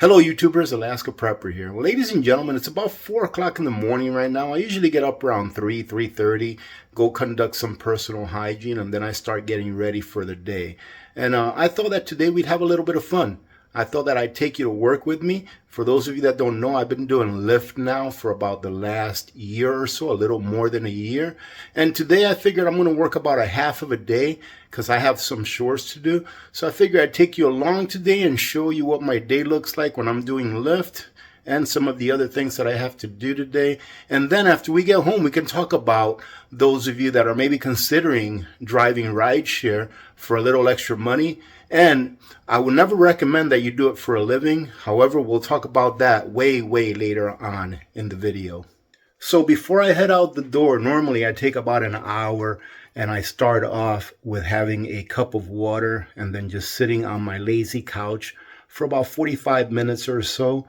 Hello YouTubers, Alaska Prepper here. Well, ladies and gentlemen, it's about 4 o'clock in the morning right now. I usually get up around 3:30, go conduct some personal hygiene, and then I start getting ready for the day. And I thought that today we'd have a little bit of fun. I thought that I'd take you to work with me. For those of you that don't know, I've been doing Lyft now for about the last year or so, a little more than a year. And today I figured I'm going to work about a half of a day because I have some chores to do. So I figured I'd take you along today and show you what my day looks like when I'm doing Lyft and some of the other things that I have to do today. And then after we get home, we can talk about those of you that are maybe considering driving rideshare for a little extra money. And I would never recommend that you do it for a living. However, we'll talk about that way later on in the video. So before I head out the door, normally I take about an hour and I start off with having a cup of water and then just sitting on my lazy couch for about 45 minutes or so.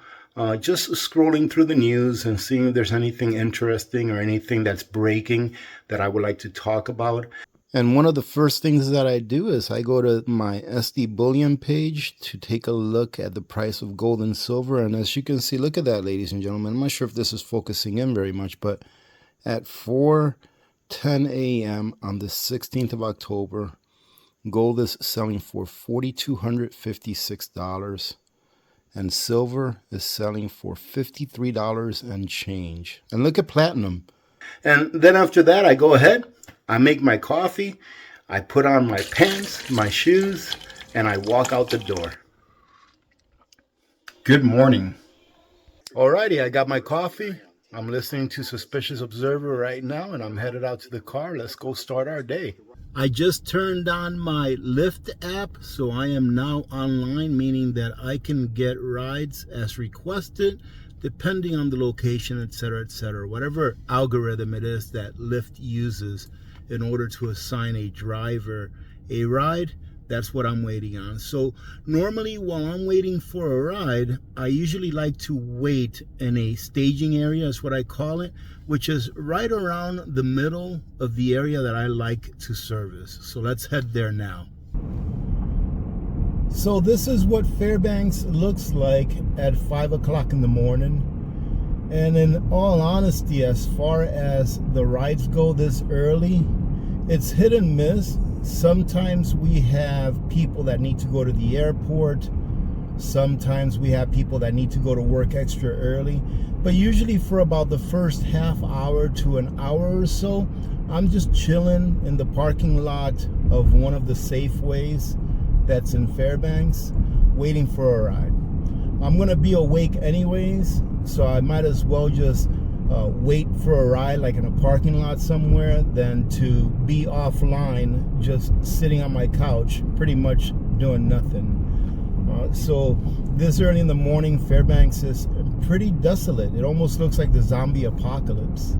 Just scrolling through the news and seeing if there's anything interesting or anything that's breaking that I would like to talk about. And one of the first things that I do is I go to my SD Bullion page to take a look at the price of gold and silver. And as you can see, look at that, ladies and gentlemen. I'm not sure if this is focusing in very much, but at 4:10 a.m. on the 16th of October, gold is selling for $4,256. And silver is selling for $53 and change. And look at platinum. And then after that, I go ahead, I make my coffee, I put on my pants, my shoes, and I walk out the door. Good morning. Alrighty, I got my coffee. I'm listening to Suspicious Observer right now, and I'm headed out to the car. Let's go start our day. I just turned on my Lyft app, so I am now online, meaning that I can get rides as requested, depending on the location, etc., whatever algorithm it is that Lyft uses in order to assign a driver a ride. That's what I'm waiting on. So normally while I'm waiting for a ride, I usually like to wait in a staging area, is what I call it, which is right around the middle of the area that I like to service. So let's head there now. So this is what Fairbanks looks like at 5 o'clock in the morning. And in all honesty, as far as the rides go this early, it's hit and miss. Sometimes we have people that need to go to the airport. Sometimes we have people that need to go to work extra early. But usually for about the first half hour to an hour or so, I'm just chilling in the parking lot of one of the Safeways that's in Fairbanks, waiting for a ride. I'm gonna be awake anyways, so I might as well just wait for a ride like in a parking lot somewhere than to be offline just sitting on my couch pretty much doing nothing. So this early in the morning, Fairbanks is pretty desolate. It almost looks like the zombie apocalypse.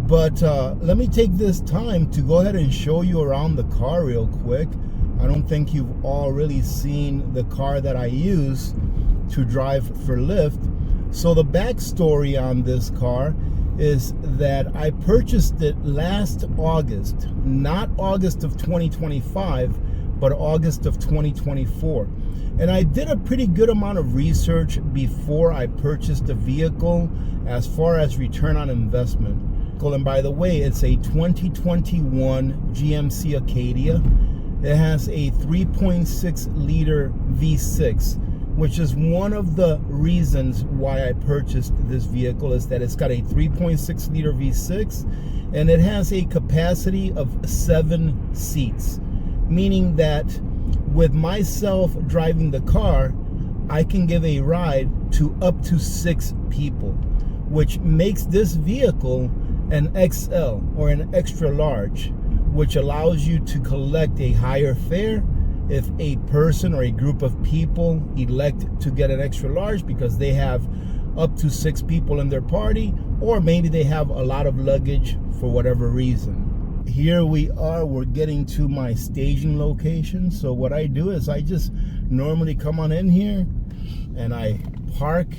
But let me take this time to go ahead and show you around the car real quick. I don't think you've all really seen the car that I use to drive for Lyft. So the backstory on this car is that I purchased it last August, not August of 2025, but August of 2024. And I did a pretty good amount of research before I purchased the vehicle as far as return on investment. And by the way, it's a 2021 GMC Acadia. It has a 3.6 liter V6, which is one of the reasons why I purchased this vehicle, is that it's got a 3.6 liter V6 and it has a capacity of 7 seats, meaning that with myself driving the car, I can give a ride to up to 6 people, which makes this vehicle an XL or an extra large, which allows you to collect a higher fare if a person or a group of people elect to get an extra large because they have up to 6 people in their party, or maybe they have a lot of luggage for whatever reason. Here we are, we're getting to my staging location. So what I do is I just normally come on in here and I park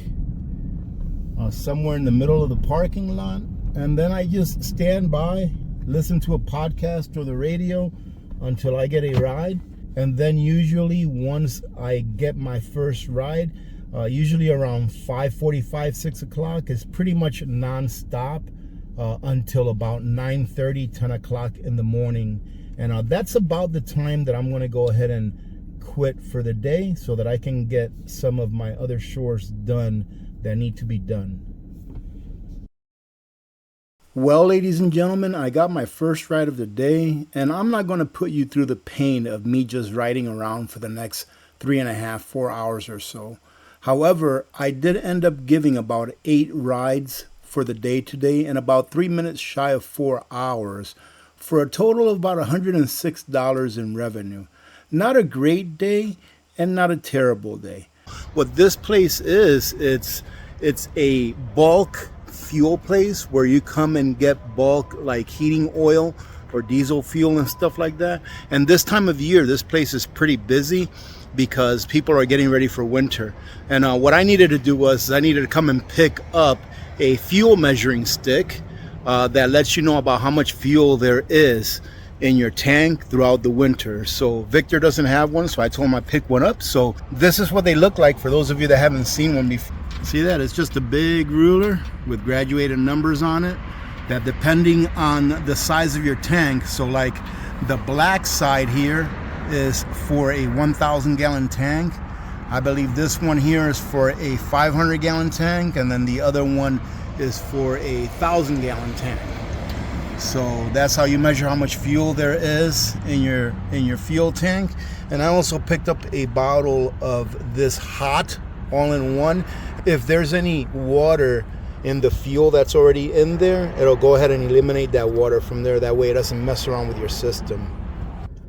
somewhere in the middle of the parking lot, and then I just stand by, listen to a podcast or the radio until I get a ride. And then usually once I get my first ride, usually around 5:45, 6 o'clock. It's pretty much non-stop until about 9:30, 10 o'clock in the morning. And that's about the time that I'm going to go ahead and quit for the day so that I can get some of my other chores done that need to be done. Well, ladies and gentlemen, I got my first ride of the day, and I'm not going to put you through the pain of me just riding around for the next 3.5, 4 hours or so. However, I did end up giving about 8 rides for the day today and about 3 minutes shy of 4 hours for a total of about $106 in revenue. Not a great day and not a terrible day. What this place is, it's a bulk fuel place where you come and get bulk like heating oil or diesel fuel and stuff like that. And this time of year, this place is pretty busy because people are getting ready for winter. And what I needed to do was I needed to come and pick up a fuel measuring stick that lets you know about how much fuel there is in your tank throughout the winter. So Victor doesn't have one, so I told him I'd pick one up. So this is what they look like for those of you that haven't seen one before. See that? It's just a big ruler with graduated numbers on it that depending on the size of your tank, so like the black side here is for a 1,000 gallon tank. I believe this one here is for a 500 gallon tank, and then the other one is for a 1,000 gallon tank. So that's how you measure how much fuel there is in your fuel tank. And I also picked up a bottle of this hot all-in-one. If there's any water in the fuel that's already in there, it'll go ahead and eliminate that water from there. That way it doesn't mess around with your system.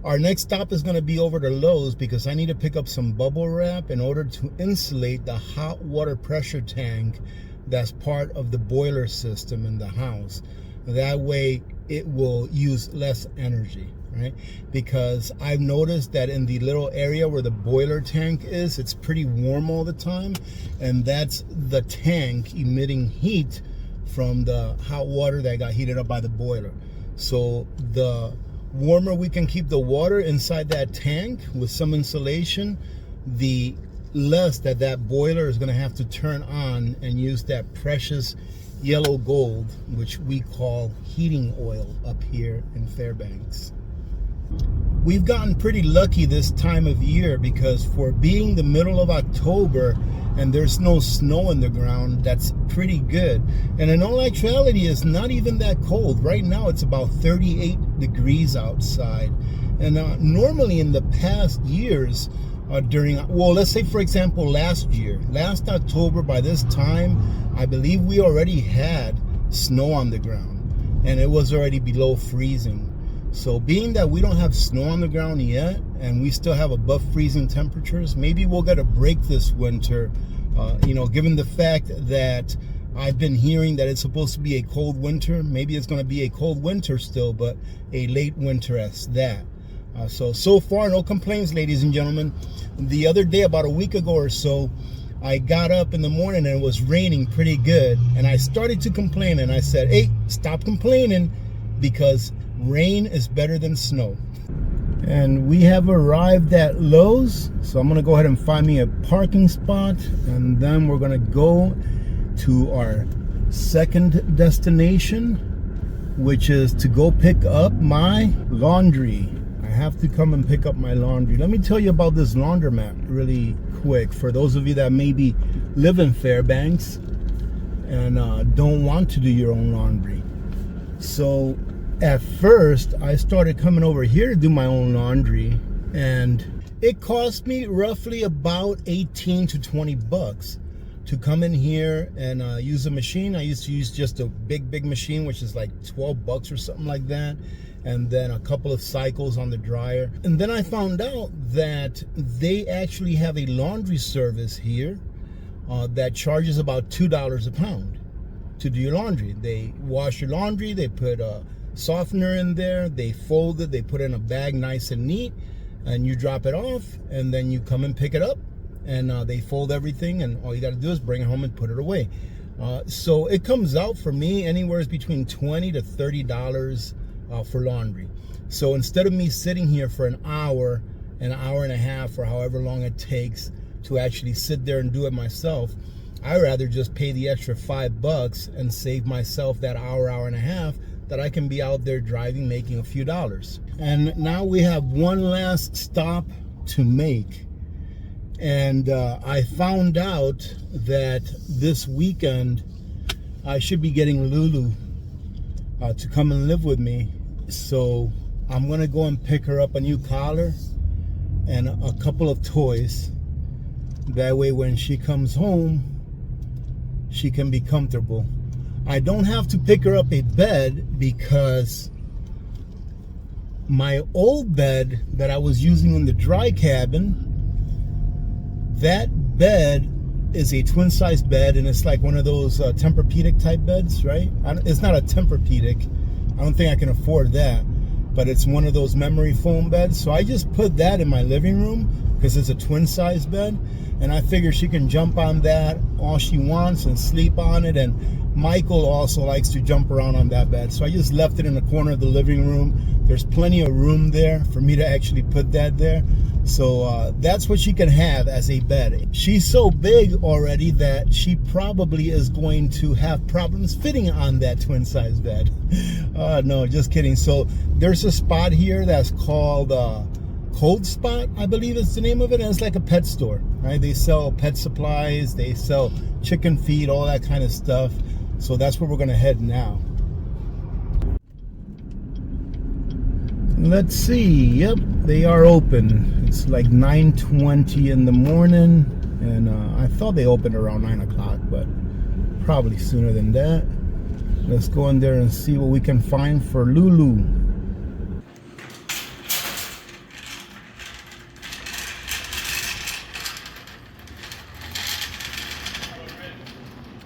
Our next stop is going to be over to Lowe's because I need to pick up some bubble wrap in order to insulate the hot water pressure tank that's part of the boiler system in the house. That way it will use less energy, right? Because I've noticed that in the little area where the boiler tank is, it's pretty warm all the time, and that's the tank emitting heat from the hot water that got heated up by the boiler. So the warmer we can keep the water inside that tank with some insulation, the less that boiler is going to have to turn on and use that precious yellow gold, which we call heating oil up here in Fairbanks. We've gotten pretty lucky this time of year because for being the middle of October and there's no snow in the ground, that's pretty good. And in all actuality, it's not even that cold. Right now it's about 38 degrees outside. And normally in the past years, let's say for example last October, by this time I believe we already had snow on the ground and it was already below freezing. So being that we don't have snow on the ground yet and we still have above freezing temperatures, maybe we'll get a break this winter, given the fact that I've been hearing that it's supposed to be a cold winter. Maybe it's going to be a cold winter still, but a late winter as that. So far, no complaints, ladies and gentlemen. The other day, about a week ago or so, I got up in the morning and it was raining pretty good. And I started to complain and I said, hey, stop complaining because rain is better than snow. And we have arrived at Lowe's. So I'm going to go ahead and find me a parking spot. And then we're going to go to our second destination, which is to go pick up my laundry. I have to come and pick up my laundry. Let me tell you about this laundromat really quick for those of you that maybe live in Fairbanks and don't want to do your own laundry. So at first I started coming over here to do my own laundry, and it cost me roughly about 18 to 20 bucks to come in here and use a machine. I used to use just a big machine, which is like 12 bucks or something like that, and then a couple of cycles on the dryer. And then I found out that they actually have a laundry service here that charges about $2 a pound to do your laundry. They wash your laundry, they put a softener in there, they fold it, they put it in a bag nice and neat, and you drop it off, and then you come and pick it up, and they fold everything, and all you got to do is bring it home and put it away. So it comes out for me anywhere between $20 to $30 for laundry. So instead of me sitting here for an hour and a half, or however long it takes to actually sit there and do it myself. I'd rather just pay the extra $5 and save myself that hour, hour and a half that I can be out there driving, making a few dollars. And now we have one last stop to make. And I found out that this weekend I should be getting Lulu to come and live with me. So I'm gonna go and pick her up a new collar and a couple of toys. That way when she comes home, she can be comfortable. I don't have to pick her up a bed because my old bed that I was using in the dry cabin, that bed is a twin size bed, and it's like one of those Tempur-Pedic type beds, right? It's not a Tempur-Pedic. I don't think I can afford that, but it's one of those memory foam beds. So I just put that in my living room because it's a twin size bed, and I figure she can jump on that all she wants and sleep on it. And Michael also likes to jump around on that bed, so I just left it in the corner of the living room. There's plenty of room there for me to actually put that there. So that's what she can have as a bed. She's so big already that she probably is going to have problems fitting on that twin size bed. No, just kidding. So there's a spot here that's called Cold Spot, I believe is the name of it, and it's like a pet store, right? They sell pet supplies, they sell chicken feed, all that kind of stuff. So that's where we're gonna head now. Let's see. Yep, they are open. It's like 9:20 in the morning, and I thought they opened around 9 o'clock, but probably sooner than that. Let's go in there and see what we can find for Lulu.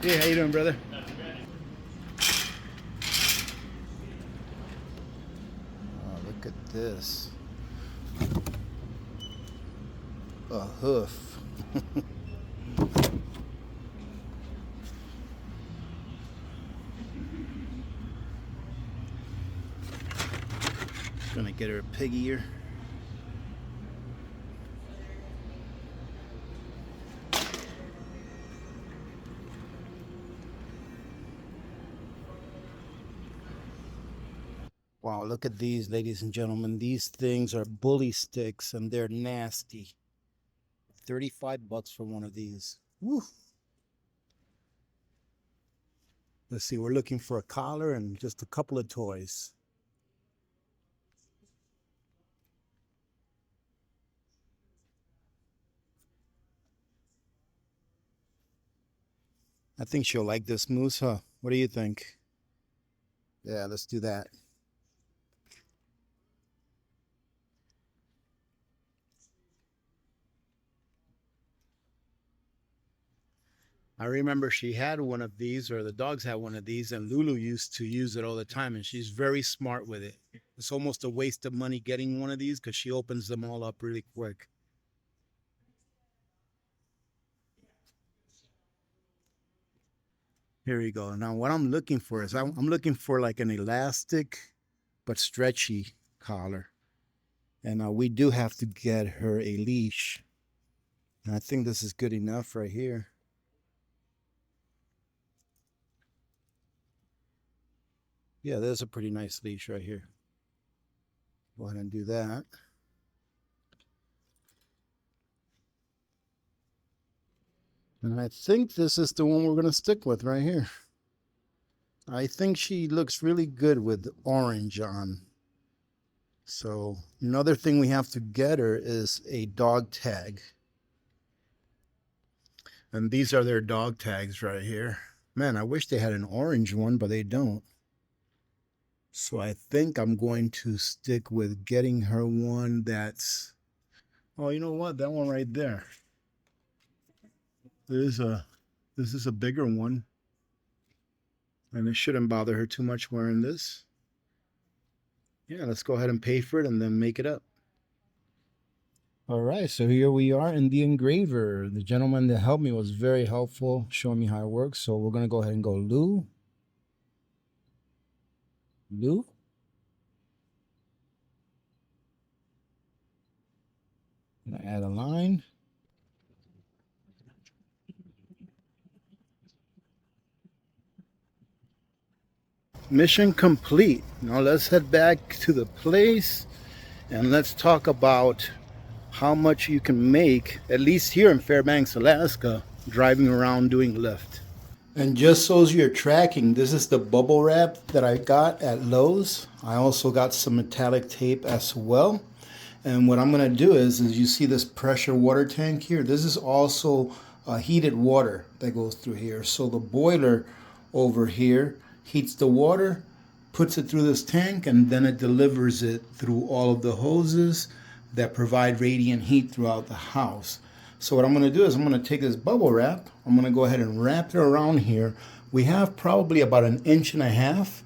Hey, how you doing, brother? Look at this. A hoof. Gonna get her a pig ear. Wow, look at these, ladies and gentlemen. These things are bully sticks and they're nasty. $35 for one of these. Woo. Let's see, we're looking for a collar and just a couple of toys. I think she'll like this moose, huh? What do you think? Yeah, let's do that. I remember she had one of these, or the dogs had one of these, and Lulu used to use it all the time, and she's very smart with it. It's almost a waste of money getting one of these because she opens them all up really quick. Here you go. Now what I'm looking for is I'm looking for like an elastic but stretchy collar. And we do have to get her a leash. And I think this is good enough right here. Yeah, there's a pretty nice leash right here. Go ahead and do that. And I think this is the one we're going to stick with right here. I think she looks really good with orange on. So another thing we have to get her is a dog tag. And these are their dog tags right here. Man, I wish they had an orange one, but they don't. So I think I'm going to stick with getting her one that's, oh, you know what? That one right there. This is a bigger one. And it shouldn't bother her too much wearing this. Yeah, let's go ahead and pay for it and then make it up. All right, so here we are in the engraver. The gentleman that helped me was very helpful, showing me how it works. So we're going to go ahead and go Lou. Lou. I'm going to add a line. mission complete. Now let's head back to the place and let's talk about how much you can make, at least here in Fairbanks, Alaska, driving around doing Lyft. And just so you're tracking, this is the bubble wrap that I got at Lowe's. I also got some metallic tape as well. And what I'm going to do is you see this pressure water tank here. This is also heated water that goes through here. So the boiler over here heats the water, puts it through this tank, and then it delivers it through all of the hoses that provide radiant heat throughout the house. So what I'm going to do is I'm going to take this bubble wrap. I'm going to go ahead and wrap it around here. We have probably about 1.5 inches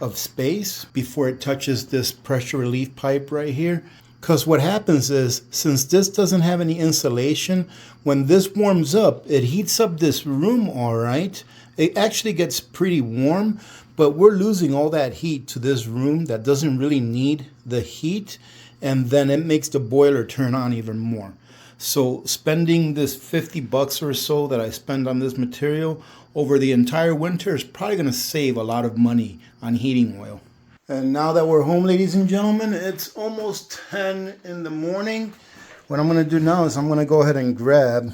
of space before it touches this pressure relief pipe right here. Because what happens is, since this doesn't have any insulation, when this warms up, it heats up this room all right. It actually gets pretty warm, but we're losing all that heat to this room that doesn't really need the heat, and then it makes the boiler turn on even more. So spending this $50 or so that I spend on this material over the entire winter is probably going to save a lot of money on heating oil. And now that we're home, ladies and gentlemen, it's almost 10 in the morning. What I'm going to do now is I'm going to go ahead and grab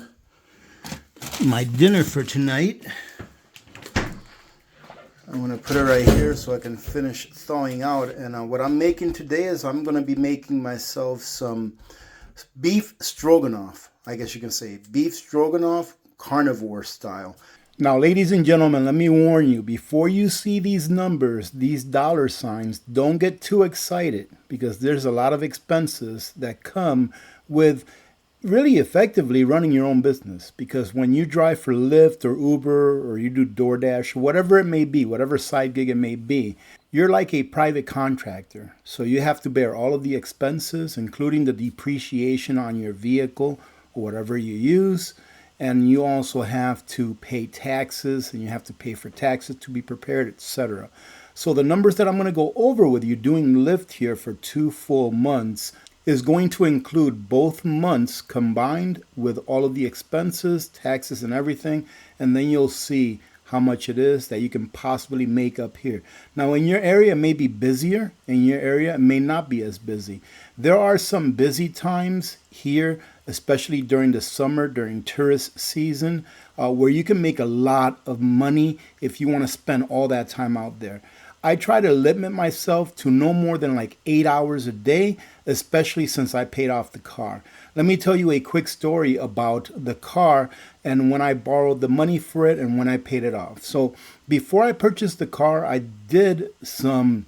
my dinner for tonight. I'm going to put it right here so I can finish thawing out. And what I'm making today is I'm going to be making myself some beef stroganoff. I guess you can say beef stroganoff, carnivore style. Now, ladies and gentlemen, let me warn you, before you see these numbers, these dollar signs, don't get too excited, because there's a lot of expenses that come with really effectively running your own business. Because when you drive for Lyft or Uber or you do DoorDash, whatever it may be, whatever side gig it may be, you're like a private contractor. So you have to bear all of the expenses, including the depreciation on your vehicle or whatever you use. And you also have to pay taxes, and you have to pay for taxes to be prepared, etc. So the numbers that I'm going to go over with you doing Lyft here for 2 full months is going to include both months combined with all of the expenses, taxes, and everything. And then you'll see how much it is that you can possibly make up here. Now, in your area, it may be busier. In your area, it may not be as busy. There are some busy times here, especially during the summer, during tourist season, where you can make a lot of money if you want to spend all that time out there. I try to limit myself to no more than like 8 hours a day, especially since I paid off the car. Let me tell you a quick story about the car and when I borrowed the money for it and when I paid it off. So before I purchased the car, I did some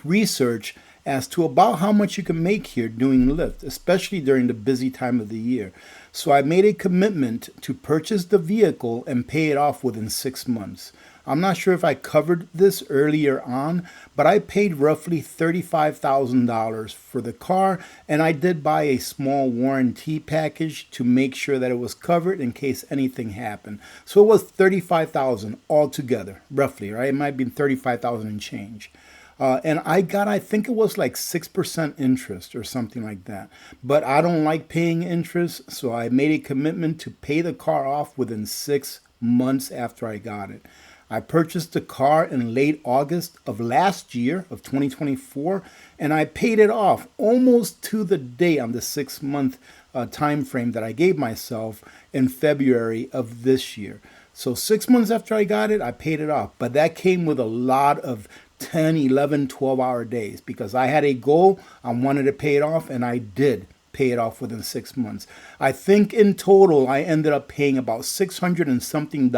research as to about how much you can make here doing Lyft, especially during the busy time of the year. So I made a commitment to purchase the vehicle and pay it off within 6 months. I'm not sure if I covered this earlier on, but I paid roughly $35,000 for the car, and I did buy a small warranty package to make sure that it was covered in case anything happened. So it was $35,000 altogether, roughly, right? It might have been $35,000 and change. And I got, I think it was like 6% interest or something like that. But I don't like paying interest, so I made a commitment to pay the car off within 6 months after I got it. I purchased the car in late August of last year, of 2024, and I paid it off almost to the day on the 6-month time frame that I gave myself in February of this year. So 6 months after I got it, I paid it off. But that came with a lot of 10, 11, 12-hour days because I had a goal. I wanted to pay it off, and I did pay it off within 6 months. I think in total, I ended up paying about $600 and something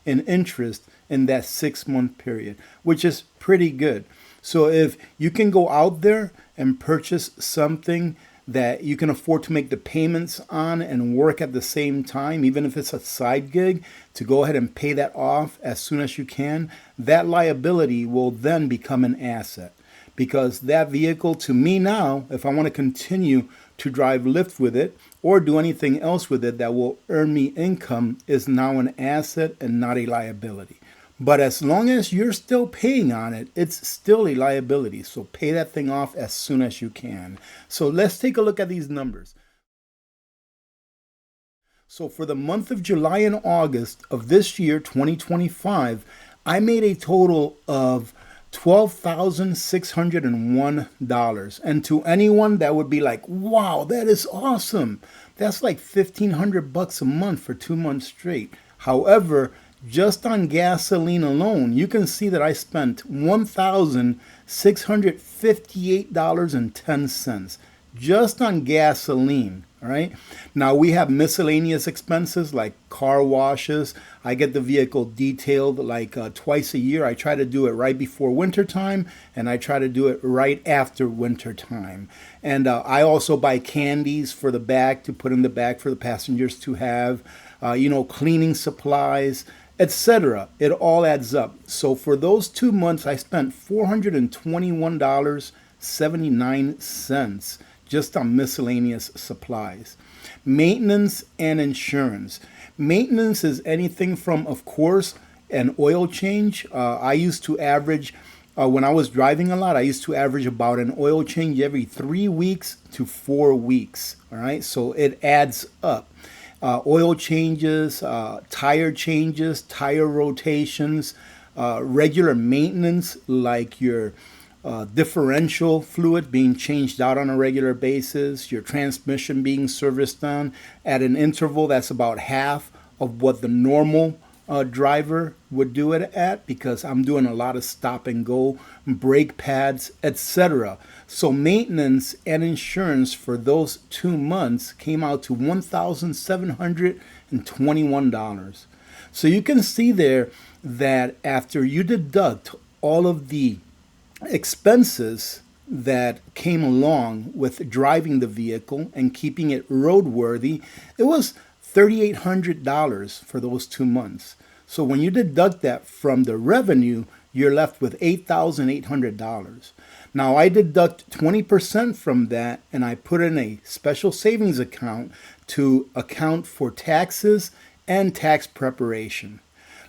in interest in that 6-month period, which is pretty good. So if you can go out there and purchase something that you can afford to make the payments on and work at the same time, even if it's a side gig, to go ahead and pay that off as soon as you can, that liability will then become an asset. Because that vehicle, to me now, if I want to continue to drive Lyft with it or do anything else with it that will earn me income, is now an asset and not a liability. But as long as you're still paying on it, it's still a liability. So pay that thing off as soon as you can. So let's take a look at these numbers. So for the month of July and August of this year, 2025, I made a total of $12,601. And to anyone that would be like, wow, that is awesome. That's like $1,500 a month for 2 months straight. However, just on gasoline alone, you can see that I spent $1,658.10 just on gasoline. All right. Now we have miscellaneous expenses like car washes. I get the vehicle detailed like twice a year. I try to do it right before winter time, and I try to do it right after winter time. And I also buy candies for the back to put in the back for the passengers to have, cleaning supplies, etc. It all adds up. So for those 2 months, I spent $421.79 just on miscellaneous supplies. Maintenance and insurance. Maintenance is anything from, of course, an oil change. I used to average, when I was driving a lot, I used to average about an oil change every 3 weeks to 4 weeks. All right, so it adds up. Oil changes, tire changes, tire rotations, regular maintenance like your differential fluid being changed out on a regular basis, your transmission being serviced on at an interval that's about half of what the normal driver would do it at, because I'm doing a lot of stop and go, brake pads, etc. So maintenance and insurance for those 2 months came out to $1,721. So you can see there that after you deduct all of the expenses that came along with driving the vehicle and keeping it roadworthy, it was $3,800 for those 2 months. So when you deduct that from the revenue, you're left with $8,800. Now I deduct 20% from that, and I put in a special savings account to account for taxes and tax preparation.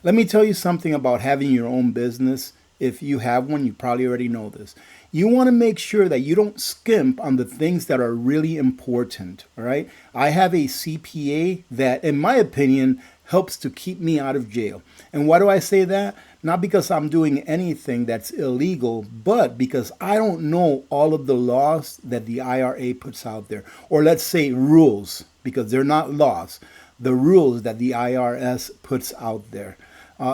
Let me tell you something about having your own business. If you have one, you probably already know this. You want to make sure that you don't skimp on the things that are really important, all right? I have a CPA that, in my opinion, helps to keep me out of jail. And why do I say that? Not because I'm doing anything that's illegal, but because I don't know all of the laws that the IRA puts out there. Or let's say rules, because they're not laws. The rules that the IRS puts out there.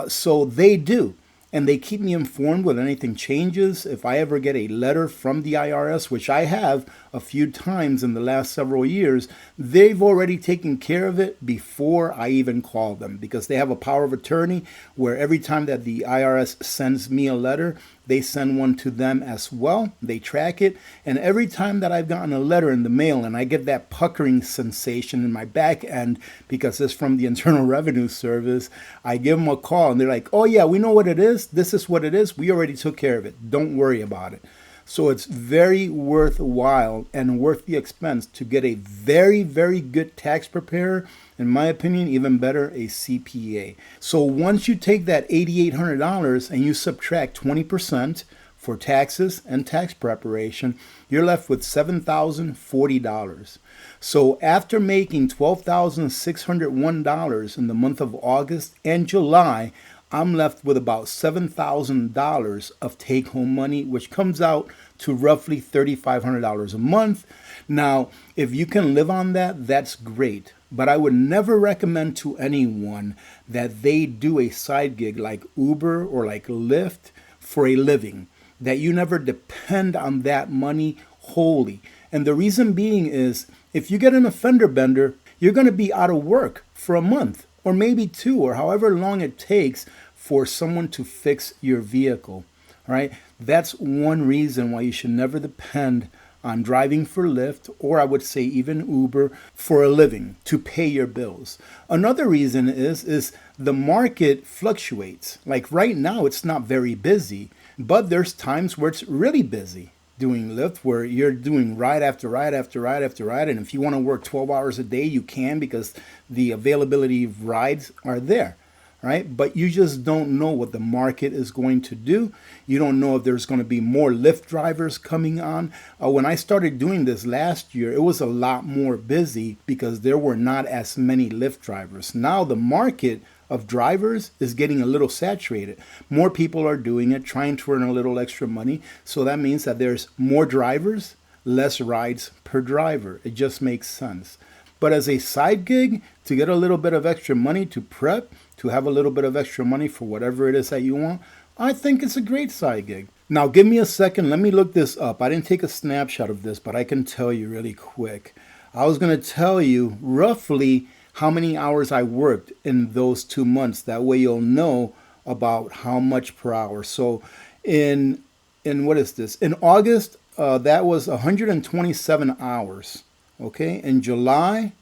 So they do. And they keep me informed when anything changes. If I ever get a letter from the IRS, which I have a few times in the last several years, they've already taken care of it before I even call them, because they have a power of attorney where every time that the IRS sends me a letter, they send one to them as well. They track it. And every time that I've gotten a letter in the mail and I get that puckering sensation in my back end because it's from the Internal Revenue Service, I give them a call and they're like, oh yeah, we know what it is. This is what it is. We already took care of it. Don't worry about it. So it's very worthwhile and worth the expense to get a very, very good tax preparer. In my opinion, even better, a CPA. So once you take that $8,800 and you subtract 20% for taxes and tax preparation, you're left with $7,040. So after making $12,601 in the month of August and July, I'm left with about $7,000 of take-home money, which comes out to roughly $3,500 a month. Now, if you can live on that, that's great. But I would never recommend to anyone that they do a side gig like Uber or like Lyft for a living, that you never depend on that money wholly. And the reason being is, if you get an offender bender, you're going to be out of work for a month or maybe 2, or however long it takes for someone to fix your vehicle. All right, that's one reason why you should never depend on driving for Lyft, or I would say even Uber, for a living to pay your bills. Another reason is the market fluctuates. Like right now, it's not very busy, but there's times where it's really busy doing Lyft, where you're doing ride after ride after ride after ride. And if you want to work 12 hours a day, you can, because the availability of rides are there. Right? But you just don't know what the market is going to do. You don't know if there's going to be more Lyft drivers coming on. When I started doing this last year, it was a lot more busy because there were not as many Lyft drivers. Now the market of drivers is getting a little saturated. More people are doing it, trying to earn a little extra money. So that means that there's more drivers, less rides per driver. It just makes sense. But as a side gig, to get a little bit of extra money to prep, to have a little bit of extra money for whatever it is that you want, I think it's a great side gig. Now, give me a second. Let me look this up. I didn't take a snapshot of this, but I can tell you really quick. I was going to tell you roughly how many hours I worked in those 2 months. That way you'll know about how much per hour. So in what is this? In August, that was 127 hours. Okay. In July,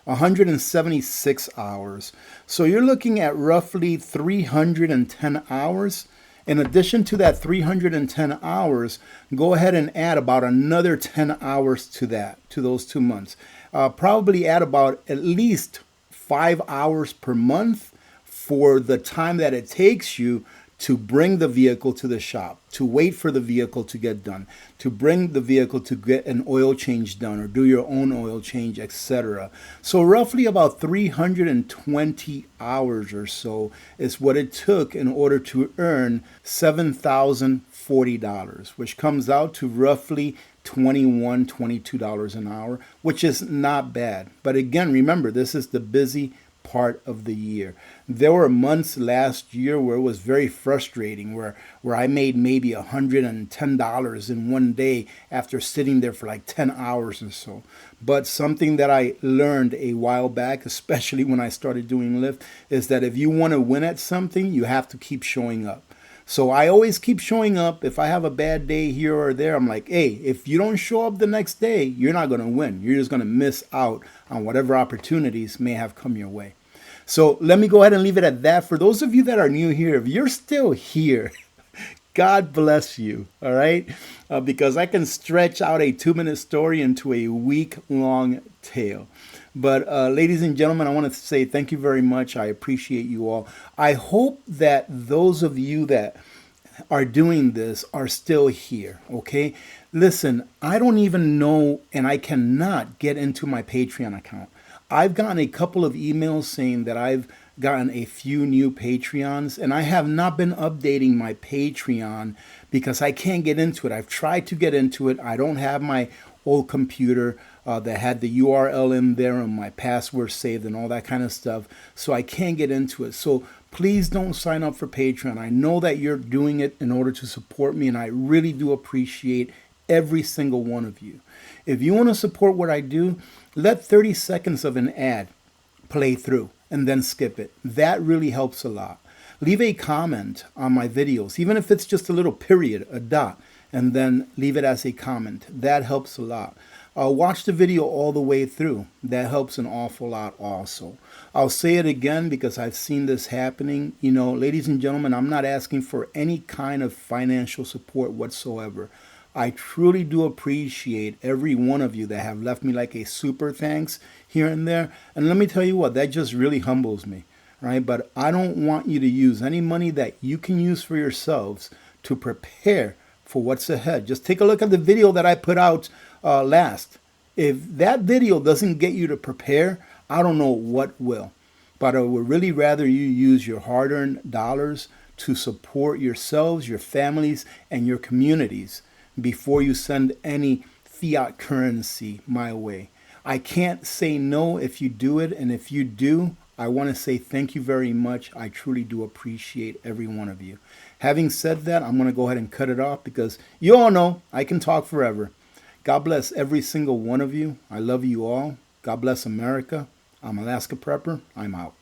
176 hours. So you're looking at roughly 310 hours. In addition to that 310 hours, go ahead and add about another 10 hours to that, to those 2 months. Probably add about at least 5 hours per month for the time that it takes you to bring the vehicle to the shop, to wait for the vehicle to get done, to bring the vehicle to get an oil change done or do your own oil change, etc. So roughly about 320 hours or so is what it took in order to earn $7,040, which comes out to roughly $21, $22 an hour, which is not bad. But again, remember, this is the busy part of the year. There were months last year where it was very frustrating, where I made maybe $110 in one day after sitting there for like 10 hours or so. But something that I learned a while back, especially when I started doing Lyft, is that if you want to win at something, you have to keep showing up. So I always keep showing up. If I have a bad day here or there, I'm like, hey, if you don't show up the next day, you're not going to win. You're just going to miss out on whatever opportunities may have come your way. So let me go ahead and leave it at that. For those of you that are new here, if you're still here, God bless you, all right? Because I can stretch out a 2-minute story into a week-long tale. But ladies and gentlemen, I want to say thank you very much. I appreciate you all. I hope that those of you that are doing this are still here, okay? Listen, I don't even know, and I cannot get into my Patreon account. I've gotten a couple of emails saying that I've gotten a few new Patreons, and I have not been updating my Patreon because I can't get into it. I've tried to get into it. I don't have my old computer that had the URL in there and my password saved and all that kind of stuff, so I can't get into it. So please don't sign up for Patreon. I know that you're doing it in order to support me, and I really do appreciate every single one of you. If you want to support what I do, let 30 seconds of an ad play through and then skip it. That really helps a lot. Leave a comment on my videos, even if it's just a little period, a dot, and then leave it as a comment. That helps a lot. Watch the video all the way through. That helps an awful lot also. I'll say it again because I've seen this happening. You know, ladies and gentlemen, I'm not asking for any kind of financial support whatsoever. I truly do appreciate every one of you that have left me like a super thanks here and there. And let me tell you what, that just really humbles me, right? But I don't want you to use any money that you can use for yourselves to prepare for what's ahead. Just take a look at the video that I put out last. If that video doesn't get you to prepare, I don't know what will. But I would really rather you use your hard-earned dollars to support yourselves, your families, and your communities before you send any fiat currency my way. I can't say no if you do it, and if you do, I want to say thank you very much. I truly do appreciate every one of you. Having said that, I'm going to go ahead and cut it off because you all know I can talk forever. God bless every single one of you. I love you all. God bless America. I'm Alaska Prepper. I'm out.